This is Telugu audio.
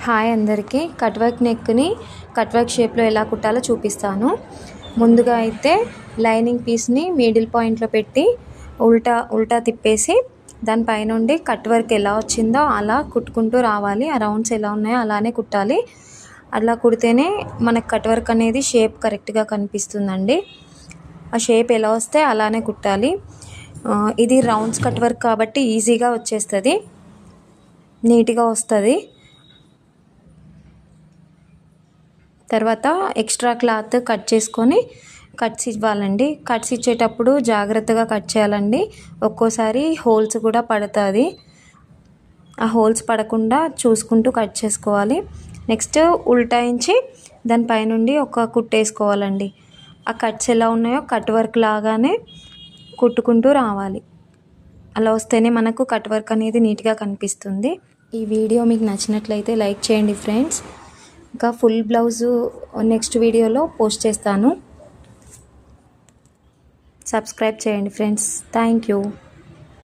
హాయ్ అందరికీ కట్ వర్క్ నెక్ని కట్ వర్క్ షేప్లో ఎలా కుట్టాలో చూపిస్తాను. ముందుగా అయితే లైనింగ్ పీస్ని మిడిల్ పాయింట్లో పెట్టి ఉల్టా తిప్పేసి దానిపైనుండి కట్ వర్క్ ఎలా వచ్చిందో అలా కుట్టుకుంటూ రావాలి. ఆ రౌండ్స్ ఎలా ఉన్నాయో అలానే కుట్టాలి. అలా కుడితేనే మనకు కట్ వర్క్ అనేది షేప్ కరెక్ట్గా కనిపిస్తుందండి. ఆ షేప్ ఎలా వస్తే అలానే కుట్టాలి. ఇది రౌండ్స్ కట్ వర్క్ కాబట్టి ఈజీగా వచ్చేస్తుంది, నీట్గా వస్తుంది. తర్వాత ఎక్స్ట్రా క్లాత్ కట్ చేసుకొని కట్స్ ఇవ్వాలండి. కట్స్ ఇచ్చేటప్పుడు జాగ్రత్తగా కట్ చేయాలండి. ఒక్కోసారి హోల్స్ కూడా పడుతుంది. ఆ హోల్స్ పడకుండా చూసుకుంటూ కట్ చేసుకోవాలి. నెక్స్ట్ ఉల్టాయించి దానిపైనుండి ఒక కుట్టేసుకోవాలండి. ఆ కట్స్ ఎలా ఉన్నాయో కట్ వర్క్ లాగానే కుట్టుకుంటూ రావాలి. అలా వస్తేనే మనకు కట్ వర్క్ అనేది నీట్గా కనిపిస్తుంది. ఈ వీడియో మీకు నచ్చినట్లయితే లైక్ చేయండి ఫ్రెండ్స్. ఇంకా ఫుల్ బ్లౌజు నెక్స్ట్ వీడియోలో పోస్ట్ చేస్తాను. సబ్స్క్రైబ్ చేయండి ఫ్రెండ్స్. Thank you.